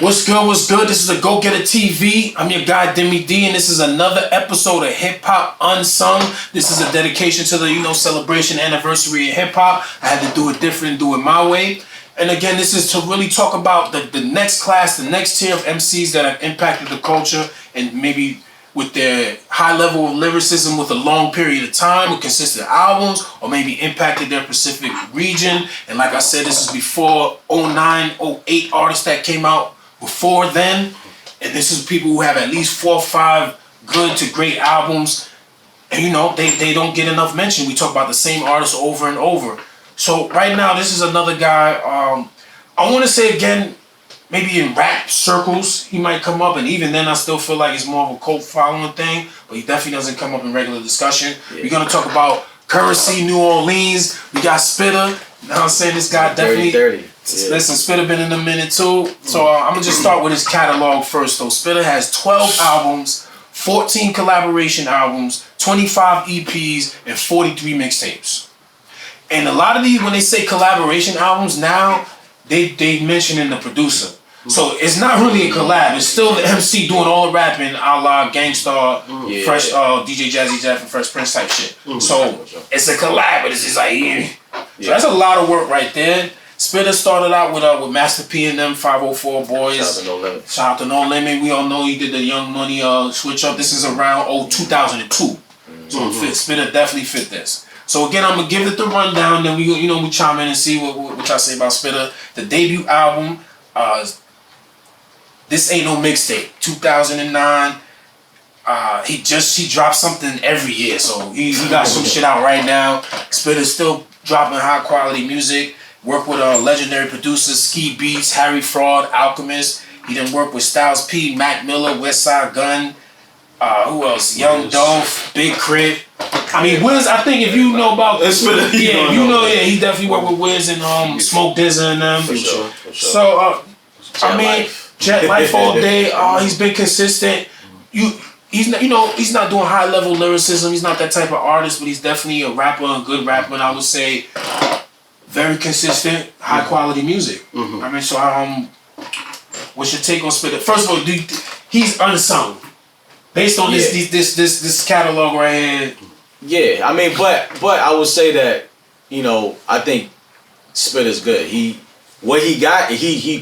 What's good, what's good? This is DagogetaTv. I'm your guy, Deme D, and this is another episode of Hip Hop Unsung. This is a dedication to the, celebration anniversary of hip hop. I had to do it different, do it my way. And again, this is to really talk about the next class, the next tier of MCs that have impacted the culture and maybe with their high level of lyricism with a long period of time with consistent albums, or maybe impacted their specific region. And like I said, this is before 09, 08 artists that came out before then, and this is people who have at least 4 or 5 good to great albums, and they don't get enough mention. We talk about the same artists over and over. So right now, this is another guy. I want to say again, maybe in rap circles he might come up, and even then I still feel like it's more of a cult following thing, but he definitely doesn't come up in regular discussion. Yeah. We're gonna talk about Curren, New Orleans. We got Spitter. You know what I'm saying? This guy definitely. Dirty. Yeah. Listen, Spitter been in a minute too. So I'm gonna just start with his catalog first though. Spitter has 12 albums, 14 collaboration albums, 25 EPs, and 43 mixtapes. And a lot of these, when they say collaboration albums now, they mention in the producer. So it's not really a collab. It's still the MC doing all the rapping, a la Gangstar, Fresh, DJ Jazzy Jeff, and Fresh Prince type shit. So it's a collab, but it's just like, So that's a lot of work right there. Spitter started out with Master P and them 504 boys. Shout out to No Limit. We all know he did the Young Money switch up. This is around 2002. So Spitter definitely fit this. So again, I'm gonna give it the rundown. Then we chime in and see what y'all say about Spitter. The debut album, This Ain't No Mixtape, 2009. He dropped something every year, so he got some shit out right now. Spitter's still dropping high quality music. Worked with legendary producers, Ski Beats, Harry Fraud, Alchemist. He done worked with Styles P, Mac Miller, Westside Gun. Who else? Young Dolph, Big Crit. I mean, Wiz, I think if you know about he definitely worked with Wiz and Smoke Dizza and them. For sure. So Jet Life all day. He's been consistent. He's not doing high level lyricism. He's not that type of artist, but he's definitely a rapper, a good rapper, and I would say very consistent, high quality music. I mean, so what's your take on Spitter? First of all, he's unsung based on this catalog right here. Yeah, I mean, but I would say that I think Spitter's good. He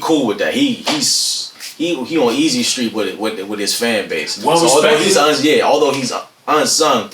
cool with that. He on easy street with his fan base. Well, so although he's unsung,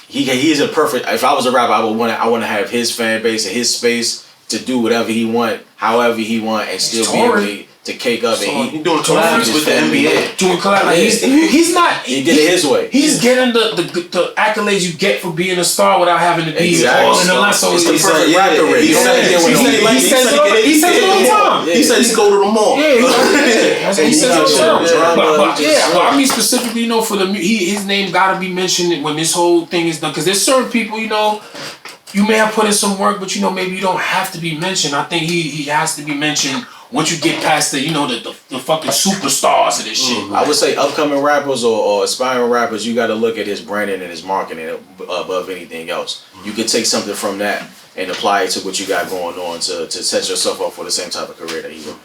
he is a perfect. If I was a rapper, I want to have his fan base and his space to do whatever he want, however he want, and still be able to cake up. So and he's doing collabs with the NBA. Doing collabs. He's not. He did it his way. He's getting the accolades you get for being a star without having to be all in the line. So it's the perfect rapper. He says it all the time. He said he's go to the mall. He says it all the time. But I mean specifically, for his name gotta be mentioned when this whole thing is done. Because there's certain people, you may have put in some work, but maybe you don't have to be mentioned. I think he has to be mentioned once you get past the fucking superstars of this shit. I would say upcoming rappers or aspiring rappers, you got to look at his branding and his marketing above anything else. You can take something from that and apply it to what you got going on to set yourself up for the same type of career that he's on.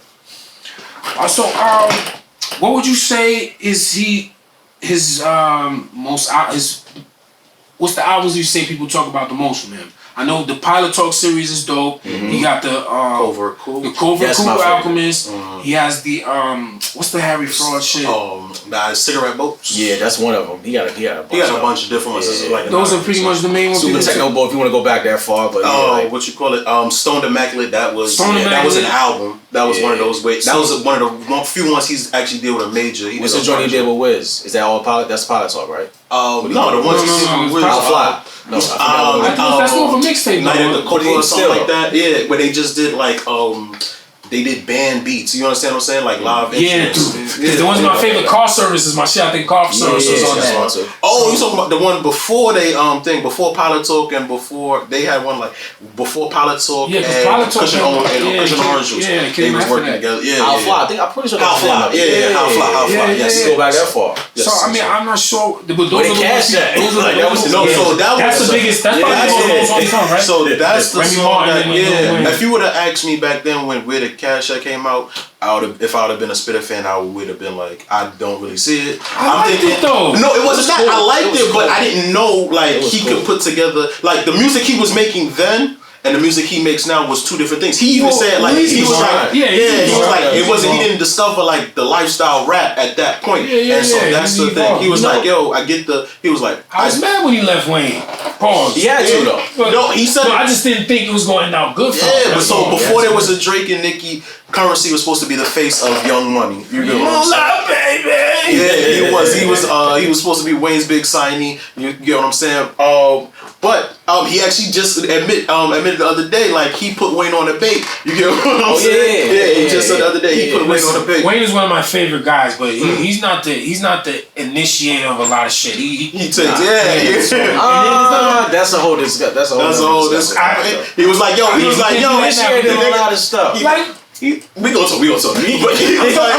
So, what would you say is what's the albums you say people talk about the most from him? I know the Pilot Talk series is dope. He got the Covert Cool Alchemist. He has the what's the Harry Fraud shit? Cigarette Boats. Yeah, that's one of them. He got a bunch of different ones. Yeah. Those are pretty much the main ones. Super Techno Boat, if you want to go back that far, but what you call it? Stoned Immaculate. That was an album. That was one of those. That was one of the few ones he's actually did with a major. What's the joint he did with Wiz? Is that all Pilot? That's Pilot Talk, right? No, the ones he did with Wiz. I'll Fly. No, that's more of a mixtape. Night at the Copa or something like that. Yeah, where they just did like they did band beats. You understand what I'm saying? Like live instruments. Dude. The one's my favorite. Car Service is my shit. I think Car Service was on that. Oh, you talking about the one before they before Pilot Talk and before they had one like before Pilot Talk and Cushion Orange Juice. They was working together. How Fly. I think I'm pretty sure How Fly. How Fly. Yes, go back that far. So I mean, I'm not sure, but those are the ones. That's the biggest. That's probably the most song, right? So that's the song that. Yeah. If you would have asked me back then where the Cash App came out, if I would have been a Spitter fan, I would have been like, I don't really see it. I'm thinking, it though. No, it wasn't that. I liked it, but I didn't know like he could put together like the music he was making then. And the music he makes now was two different things. He even said like he was like he was like it wasn't he didn't discover like the lifestyle rap at that point. And so that's the thing. He was like, yo, I get the. He was like, I was mad when he left Wayne. Pause. He had to though. No, he said. I just didn't think it was going out good for him. Yeah, but so before there was a Drake and Nicki, Currency was supposed to be the face of Young Money. You know what I'm saying? Baby. Yeah, he was supposed to be Wayne's big signee. You get what I'm saying? But he actually just admitted the other day, like he put Wayne on the bait. You get what I'm saying? Yeah, he just said the other day he put Wayne on the bait. Wayne is one of my favorite guys, but he's not the initiator of a lot of shit. He takes that's a whole discussion. That's a whole discussion. He was like, yo, initiated a lot of stuff. We gonna talk. I'm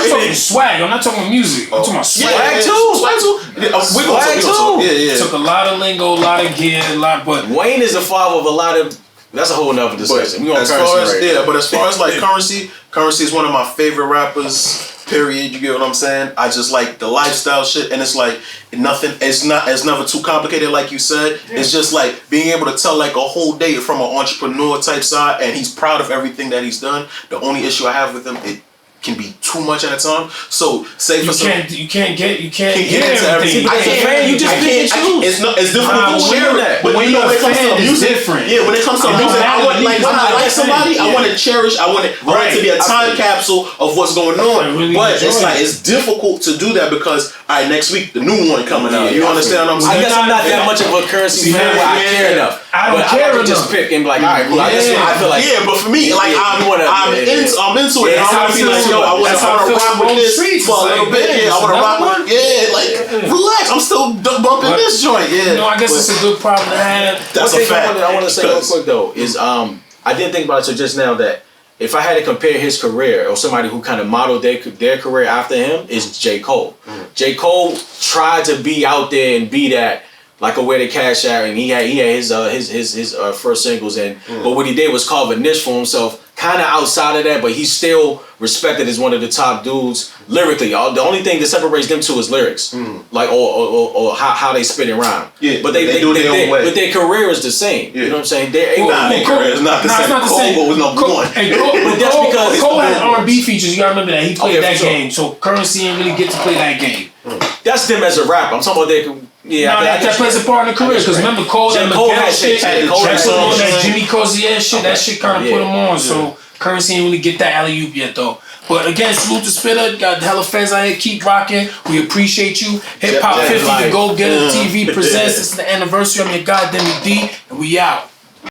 talking swag. I'm not talking music. I'm talking about swag. Swag too. We gonna talk. Yeah. Took a lot of lingo, a lot of gear, but Wayne is the father of a lot of. That's a whole nother discussion. But as far as like Currency is one of my favorite rappers. Period. You get what I'm saying? I just like the lifestyle shit, and it's like it's never too complicated, like you said. Yeah. It's just like being able to tell like a whole day from an entrepreneur type side, and he's proud of everything that he's done. The only issue I have with him, it can be too much at a time. So say for you can't get into everything. As a fan, you just pick and choose. It's difficult to share that. But when it comes to music, when it comes to music, I want like when I like somebody, I want to cherish. I want it to be a time capsule of what's going on. But it's like it's difficult to do that because next week the new one coming out. You understand what I'm saying? I guess I'm not that much of a Currency fan where I care enough. I don't care enough. Just pick and be like, all right, cool. I feel like but for me, like I'm into it. I want to be like, yo, I want to rock with this for a little bit. I want to rock with relax. I'm still bumping this joint. I guess it's a good problem to have. That's a fact. I want to say real quick though is I didn't think about it till just now that if I had to compare his career or somebody who kind of modeled their career after him is J. Cole. J. Cole tried to be out there and be that. Like a Where the Cash Out, and he had his first singles, but what he did was carve a niche for himself, kind of outside of that, but he's still respected as one of the top dudes lyrically. The only thing that separates them two is lyrics, like or how they spit and rhyme. Yeah, but they do their own way. But their career is the same. Yeah. You know what I'm saying? Their career is not the same. Cole was number one. But that's because Cole had R&B features. You gotta remember that he played that game, so Currency didn't really get to play that game. That's them as a rapper. I'm talking about their. Yeah, that plays a part in the career because remember Cole that Miguel shit, that Jimmy Cozier shit, that shit kind of put him on. So Currency didn't really get that alley-oop yet though. But again, salute to Spitter. Got hella fans out here. Keep rocking. We appreciate you. Hip Hop 50, the Go Getter TV presents. This is the anniversary. I'm your guy, Deme D, and we out.